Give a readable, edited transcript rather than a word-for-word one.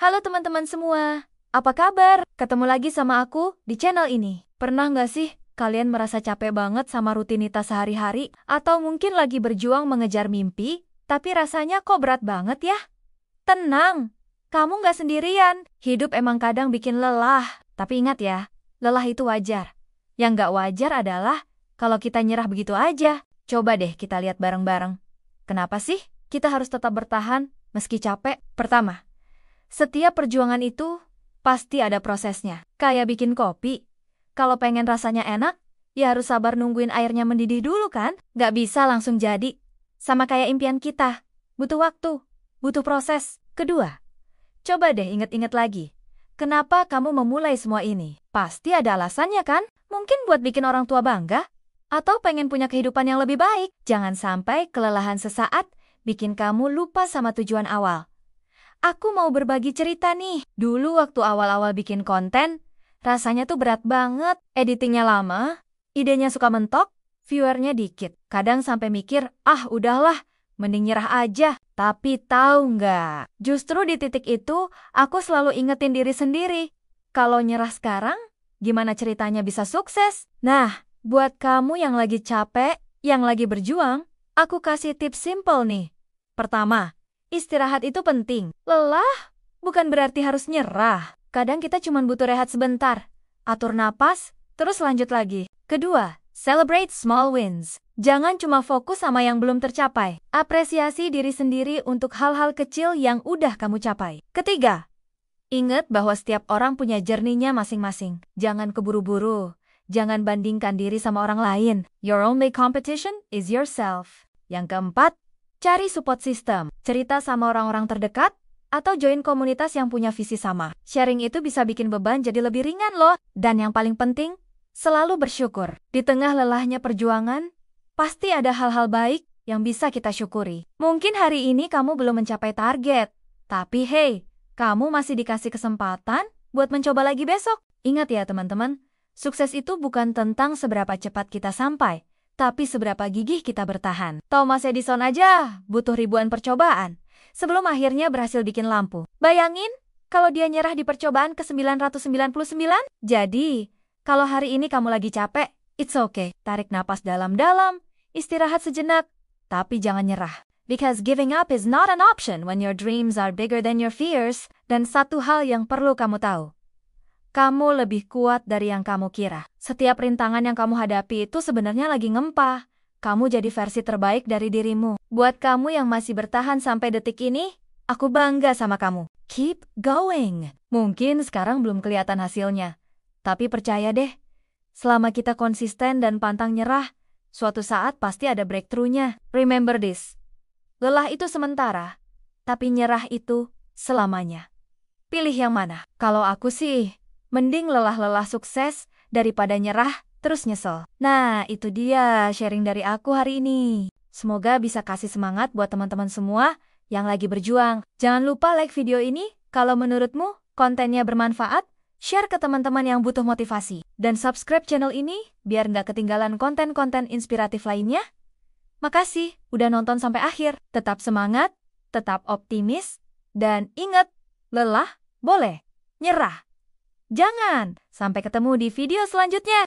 Halo teman-teman semua, apa kabar? Ketemu lagi sama aku di channel ini. Pernah nggak sih kalian merasa capek banget sama rutinitas sehari-hari? Atau mungkin lagi berjuang mengejar mimpi, tapi rasanya kok berat banget ya? Tenang, kamu nggak sendirian. Hidup emang kadang bikin lelah, tapi ingat ya, lelah itu wajar. Yang nggak wajar adalah kalau kita nyerah begitu aja. Coba deh kita lihat bareng-bareng. Kenapa sih kita harus tetap bertahan meski capek? Pertama, setiap perjuangan itu pasti ada prosesnya. Kayak bikin kopi. Kalau pengen rasanya enak, ya harus sabar nungguin airnya mendidih dulu kan? Gak bisa langsung jadi. Sama kayak impian kita. Butuh waktu, butuh proses. Kedua, coba deh inget-inget lagi. Kenapa kamu memulai semua ini? Pasti ada alasannya kan? Mungkin buat bikin orang tua bangga? Atau pengen punya kehidupan yang lebih baik? Jangan sampai kelelahan sesaat bikin kamu lupa sama tujuan awal. Aku mau berbagi cerita nih. Dulu waktu awal-awal bikin konten, rasanya tuh berat banget. Editingnya lama, idenya suka mentok, viewernya dikit. Kadang sampai mikir, udahlah, mending nyerah aja. Tapi tahu nggak? Justru di titik itu, aku selalu ingetin diri sendiri. Kalau nyerah sekarang, gimana ceritanya bisa sukses? Nah, buat kamu yang lagi capek, yang lagi berjuang, aku kasih tips simple nih. Pertama, istirahat itu penting. Lelah bukan berarti harus nyerah. Kadang kita cuma butuh rehat sebentar. Atur napas, terus lanjut lagi. Kedua, celebrate small wins. Jangan cuma fokus sama yang belum tercapai. Apresiasi diri sendiri untuk hal-hal kecil yang udah kamu capai. Ketiga, ingat bahwa setiap orang punya journey-nya masing-masing. Jangan keburu-buru. Jangan bandingkan diri sama orang lain. Your only competition is yourself. Yang keempat, cari support system, cerita sama orang-orang terdekat, atau join komunitas yang punya visi sama. Sharing itu bisa bikin beban jadi lebih ringan loh. Dan yang paling penting, selalu bersyukur. Di tengah lelahnya perjuangan, pasti ada hal-hal baik yang bisa kita syukuri. Mungkin hari ini kamu belum mencapai target, tapi hey, kamu masih dikasih kesempatan buat mencoba lagi besok. Ingat ya teman-teman, sukses itu bukan tentang seberapa cepat kita sampai, tapi seberapa gigih kita bertahan. Thomas Edison aja butuh ribuan percobaan sebelum akhirnya berhasil bikin lampu. Bayangin kalau dia nyerah di percobaan ke-999. Jadi, kalau hari ini kamu lagi capek, it's okay. Tarik napas dalam-dalam, istirahat sejenak, tapi jangan nyerah. Because giving up is not an option when your dreams are bigger than your fears. Dan satu hal yang perlu kamu tahu, kamu lebih kuat dari yang kamu kira. Setiap rintangan yang kamu hadapi itu sebenarnya lagi ngempah. Kamu jadi versi terbaik dari dirimu. Buat kamu yang masih bertahan sampai detik ini, aku bangga sama kamu. Keep going. Mungkin sekarang belum kelihatan hasilnya. Tapi percaya deh, selama kita konsisten dan pantang nyerah, suatu saat pasti ada breakthrough-nya. Remember this. Lelah itu sementara, tapi nyerah itu selamanya. Pilih yang mana? Kalau aku sih, mending lelah-lelah sukses daripada nyerah terus nyesel. Nah, itu dia sharing dari aku hari ini. Semoga bisa kasih semangat buat teman-teman semua yang lagi berjuang. Jangan lupa like video ini kalau menurutmu kontennya bermanfaat, share ke teman-teman yang butuh motivasi. Dan subscribe channel ini biar nggak ketinggalan konten-konten inspiratif lainnya. Makasih udah nonton sampai akhir. Tetap semangat, tetap optimis, dan ingat, lelah boleh, nyerah jangan. Sampai ketemu di video selanjutnya.